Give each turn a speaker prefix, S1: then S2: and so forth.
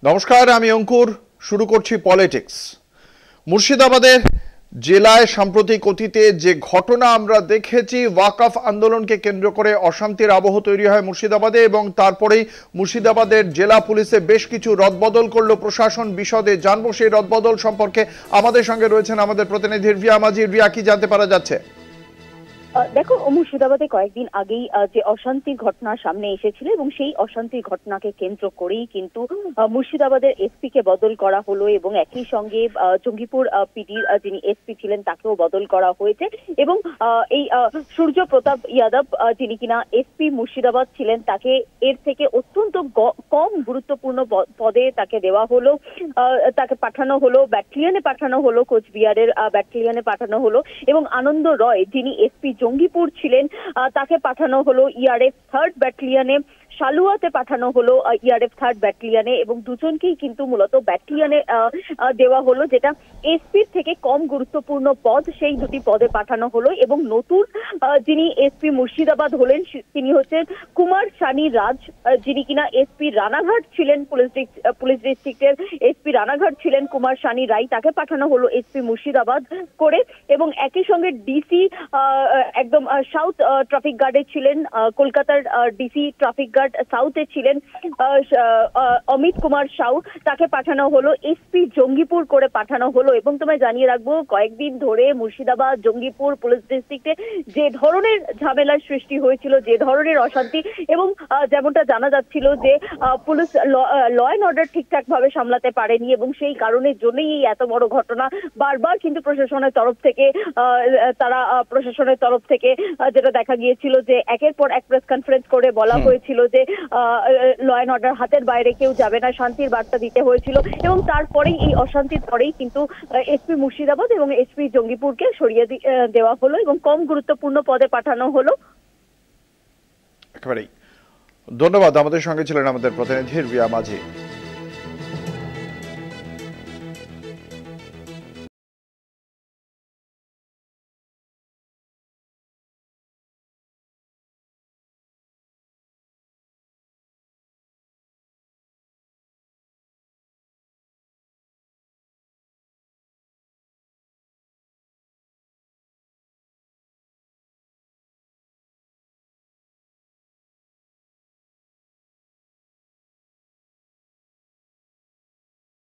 S1: নমস্কার, আমি অঙ্কুর। শুরু করছি পলিটিক্স। মুর্শিদাবাদের জেলায় সাম্প্রতিক অতীতে যে ঘটনা আমরা দেখেছি, ওয়াকফ আন্দোলনকে কেন্দ্র করে অশান্তির আবহ তৈরি হয় মুর্শিদাবাদে এবং তারপরেই মুর্শিদাবাদের জেলা পুলিশে বেশ কিছু রদবদল করলো প্রশাসন। বিশদে জানবো সেই রদবদল সম্পর্কে। আমাদের সঙ্গে রয়েছেন আমাদের প্রতিনিধি রিয়া মাঝি। রিয়া, কি জানতে পারা যাচ্ছে?
S2: দেখো, মুর্শিদাবাদে কয়েকদিন আগেই যে অশান্তির ঘটনা সামনে এসেছিল এবং সেই অশান্তির ঘটনাকে কেন্দ্র করেই কিন্তু মুর্শিদাবাদের এসপি কে বদল করা হলো এবং একই সঙ্গে জঙ্গিপুর পিডির যিনি এসপি ছিলেন তাকেও বদল করা হয়েছে এবং এই সূর্য প্রতাপ যাদব যিনি কিনা এসপি মুর্শিদাবাদ ছিলেন তাকে এর থেকে অত্যন্ত কম গুরুত্বপূর্ণ পদে তাকে দেওয়া হলো। তাকে পাঠানো হলো ব্যাটালিয়নে, পাঠানো হলো কোচবিহারের ব্যাটালিয়নে পাঠানো হলো এবং আনন্দ রয় যিনি এসপি জঙ্গিপুর ছিলেন তাকে পাঠানো হলো ইআরএফ 3rd ব্যাটালিয়নে। সালুয়াতে পাঠানো হলো ইআরএফ 3rd ব্যাটালিয়নে এবং দুজনকেই কিন্তু মূলত ব্যাটালিয়নে দেওয়া হলো, যেটা এসপির থেকে কম গুরুত্বপূর্ণ পদ, সেই দুটি পদে পাঠানো হলো। এবং নতুন যিনি এসপি মুর্শিদাবাদ হলেন তিনি হচ্ছেন কুমার সানি রাজ, যিনি কিনা এসপি রানাঘাট ছিলেন, পুলিশ ডিস্ট্রিক্টের এসপি রানাঘাট ছিলেন কুমার সানি রায়, তাকে পাঠানো হলো এসপি মুর্শিদাবাদ করে। এবং একই সঙ্গে ডিসি একদম সাউথ ট্রাফিক গার্ডে ছিলেন, কলকাতার ডিসি ট্রাফিক গার্ড সাউথে ছিলেন অমিত কুমার সাউ, তাকে পাঠানো হলো এসপি জঙ্গিপুর করে পাঠানো হলো। এবং তোমায় জানিয়ে রাখবো, কয়েকদিন ধরে মুর্শিদাবাদ জঙ্গিপুর পুলিশ ডিস্ট্রিক্টে যে ধরনের ঝামেলার সৃষ্টি হয়েছিল, যে ধরনের অশান্তি, এবং যেমনটা জানা যাচ্ছিল যে পুলিশ ল অ্যান্ড অর্ডার ঠিকঠাক ভাবে সামলাতে পারেনি এবং সেই কারণের জন্যই এই এত বড় ঘটনা। বারবার কিন্তু প্রশাসনের তরফ থেকে যেটা দেখা গিয়েছিল যে একের পর এক প্রেস কনফারেন্স করে বলা হয়েছিল যে ল অ্যান্ড অর্ডার হাতের বাইরে কেউ যাবে না, শান্তির বার্তা দিতে হয়েছিল। এবং তারপরেই এই অশান্তির পরেই কিন্তু এসপি মুর্শিদাবাদ এবং এসপি জঙ্গিপুরকে সরিয়ে দেওয়া হলো এবং কম গুরুত্বপূর্ণ পদে পাঠানো হলো।
S1: একেবারেই ধন্যবাদ। আমাদের সঙ্গে ছিলেন আমাদের প্রতিনিধি রিয়া মাঝি।